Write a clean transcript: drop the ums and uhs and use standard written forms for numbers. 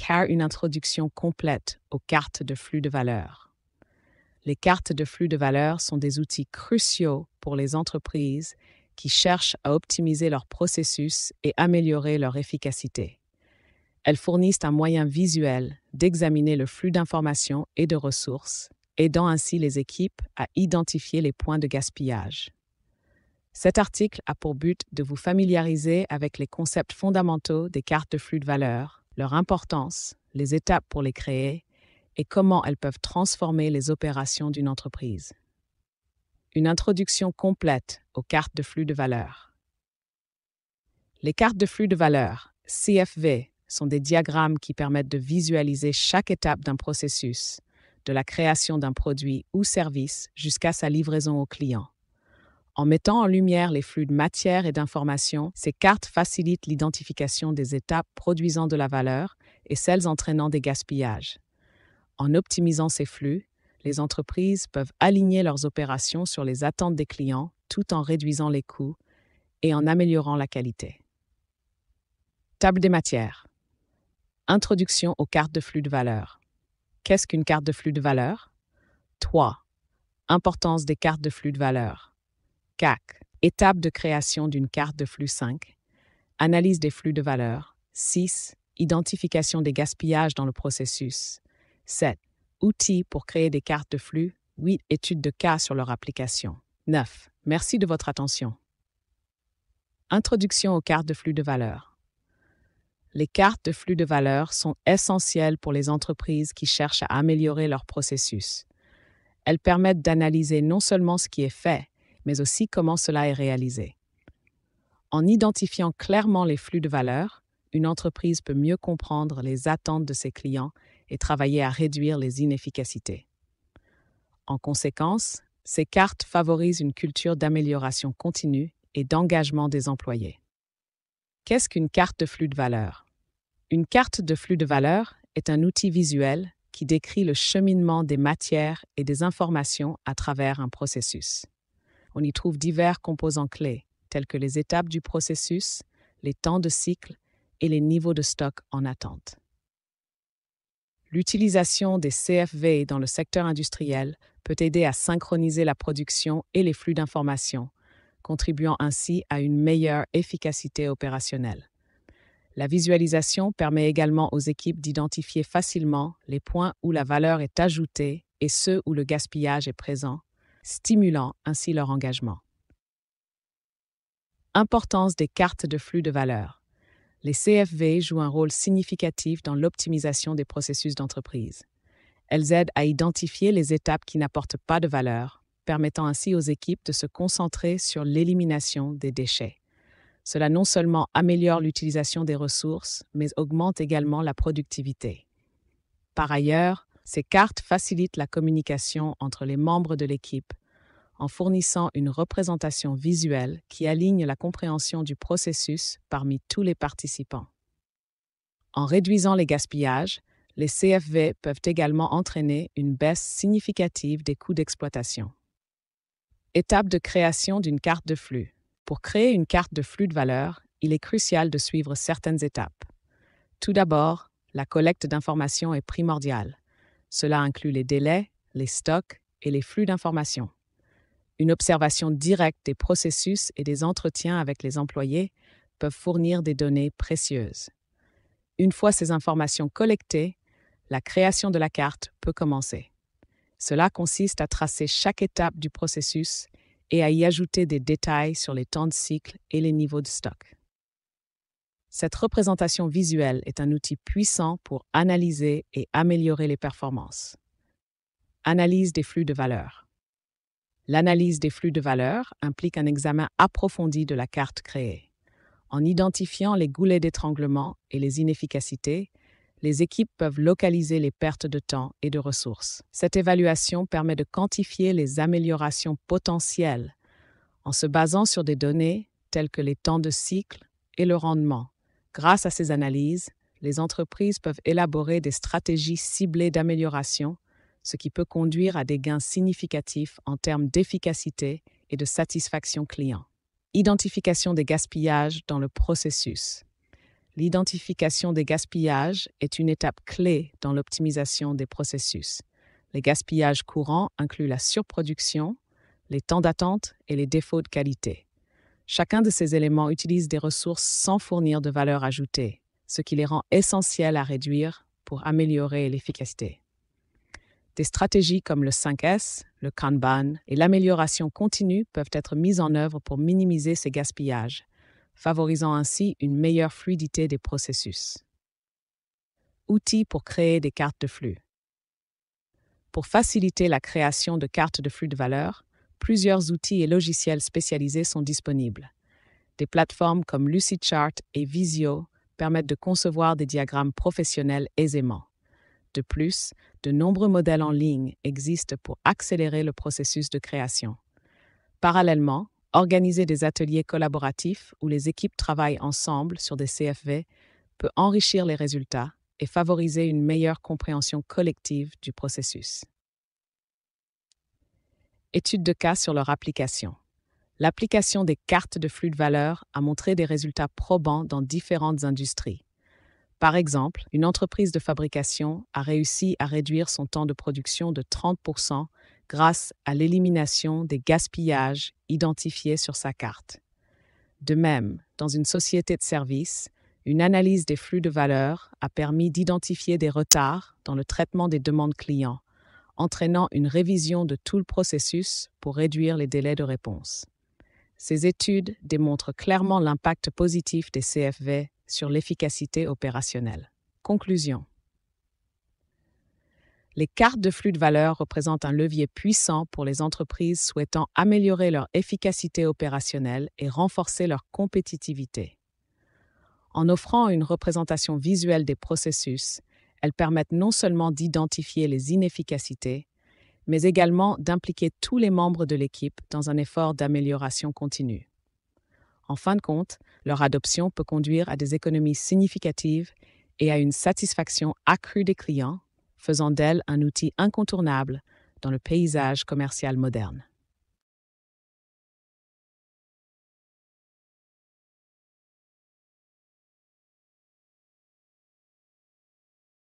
car une introduction complète aux cartes de flux de valeur. Les cartes de flux de valeur sont des outils cruciaux pour les entreprises qui cherchent à optimiser leurs processus et améliorer leur efficacité. Elles fournissent un moyen visuel d'examiner le flux d'informations et de ressources, aidant ainsi les équipes à identifier les points de gaspillage. Cet article a pour but de vous familiariser avec les concepts fondamentaux des cartes de flux de valeur, leur importance, les étapes pour les créer et comment elles peuvent transformer les opérations d'une entreprise. Une introduction complète aux cartes de flux de valeur. Les cartes de flux de valeur, CFV, sont des diagrammes qui permettent de visualiser chaque étape d'un processus, de la création d'un produit ou service jusqu'à sa livraison au client. En mettant en lumière les flux de matière et d'informations, ces cartes facilitent l'identification des étapes produisant de la valeur et celles entraînant des gaspillages. En optimisant ces flux, les entreprises peuvent aligner leurs opérations sur les attentes des clients tout en réduisant les coûts et en améliorant la qualité. Table des matières. Introduction aux cartes de flux de valeur. Qu'est-ce qu'une carte de flux de valeur? 3. Importance des cartes de flux de valeur. CAC. Étape de création d'une carte de flux 5. Analyse des flux de valeur. 6. Identification des gaspillages dans le processus. 7. Outils pour créer des cartes de flux. 8. Études de cas sur leur application. 9. Merci de votre attention. Introduction aux cartes de flux de valeur. Les cartes de flux de valeur sont essentielles pour les entreprises qui cherchent à améliorer leur processus. Elles permettent d'analyser non seulement ce qui est fait, mais aussi comment cela est réalisé. En identifiant clairement les flux de valeur, une entreprise peut mieux comprendre les attentes de ses clients et travailler à réduire les inefficacités. En conséquence, ces cartes favorisent une culture d'amélioration continue et d'engagement des employés. Qu'est-ce qu'une carte de flux de valeur? Une carte de flux de valeur est un outil visuel qui décrit le cheminement des matières et des informations à travers un processus. On y trouve divers composants clés, tels que les étapes du processus, les temps de cycle et les niveaux de stock en attente. L'utilisation des CFV dans le secteur industriel peut aider à synchroniser la production et les flux d'informations, contribuant ainsi à une meilleure efficacité opérationnelle. La visualisation permet également aux équipes d'identifier facilement les points où la valeur est ajoutée et ceux où le gaspillage est présent, stimulant ainsi leur engagement. Importance des cartes de flux de valeur. Les CFV jouent un rôle significatif dans l'optimisation des processus d'entreprise. Elles aident à identifier les étapes qui n'apportent pas de valeur, permettant ainsi aux équipes de se concentrer sur l'élimination des déchets. Cela non seulement améliore l'utilisation des ressources, mais augmente également la productivité. Par ailleurs, ces cartes facilitent la communication entre les membres de l'équipe en fournissant une représentation visuelle qui aligne la compréhension du processus parmi tous les participants. En réduisant les gaspillages, les CFV peuvent également entraîner une baisse significative des coûts d'exploitation. Étape de création d'une carte de flux. Pour créer une carte de flux de valeur, il est crucial de suivre certaines étapes. Tout d'abord, la collecte d'informations est primordiale. Cela inclut les délais, les stocks et les flux d'informations. Une observation directe des processus et des entretiens avec les employés peuvent fournir des données précieuses. Une fois ces informations collectées, la création de la carte peut commencer. Cela consiste à tracer chaque étape du processus et à y ajouter des détails sur les temps de cycle et les niveaux de stock. Cette représentation visuelle est un outil puissant pour analyser et améliorer les performances. Analyse des flux de valeur. L'analyse des flux de valeur implique un examen approfondi de la carte créée. En identifiant les goulets d'étranglement et les inefficacités, les équipes peuvent localiser les pertes de temps et de ressources. Cette évaluation permet de quantifier les améliorations potentielles en se basant sur des données telles que les temps de cycle et le rendement. Grâce à ces analyses, les entreprises peuvent élaborer des stratégies ciblées d'amélioration, ce qui peut conduire à des gains significatifs en termes d'efficacité et de satisfaction client. Identification des gaspillages dans le processus. l'identification des gaspillages est une étape clé dans l'optimisation des processus. Les gaspillages courants incluent la surproduction, les temps d'attente et les défauts de qualité. Chacun de ces éléments utilise des ressources sans fournir de valeur ajoutée, ce qui les rend essentiels à réduire pour améliorer l'efficacité. Des stratégies comme le 5S, le Kanban et l'amélioration continue peuvent être mises en œuvre pour minimiser ces gaspillages, favorisant ainsi une meilleure fluidité des processus. Outils pour créer des cartes de flux. Pour faciliter la création de cartes de flux de valeur, plusieurs outils et logiciels spécialisés sont disponibles. Des plateformes comme Lucidchart et Visio permettent de concevoir des diagrammes professionnels aisément. De plus, de nombreux modèles en ligne existent pour accélérer le processus de création. Parallèlement, organiser des ateliers collaboratifs où les équipes travaillent ensemble sur des CFV peut enrichir les résultats et favoriser une meilleure compréhension collective du processus. Étude de cas sur leur application. L'application des cartes de flux de valeur a montré des résultats probants dans différentes industries. Par exemple, une entreprise de fabrication a réussi à réduire son temps de production de 30% grâce à l'élimination des gaspillages identifiés sur sa carte. De même, dans une société de services, une analyse des flux de valeur a permis d'identifier des retards dans le traitement des demandes clients, entraînant une révision de tout le processus pour réduire les délais de réponse. Ces études démontrent clairement l'impact positif des CFV sur l'efficacité opérationnelle. Conclusion. Les cartes de flux de valeur représentent un levier puissant pour les entreprises souhaitant améliorer leur efficacité opérationnelle et renforcer leur compétitivité. En offrant une représentation visuelle des processus, elles permettent non seulement d'identifier les inefficacités, mais également d'impliquer tous les membres de l'équipe dans un effort d'amélioration continue. En fin de compte, leur adoption peut conduire à des économies significatives et à une satisfaction accrue des clients, faisant d'elles un outil incontournable dans le paysage commercial moderne.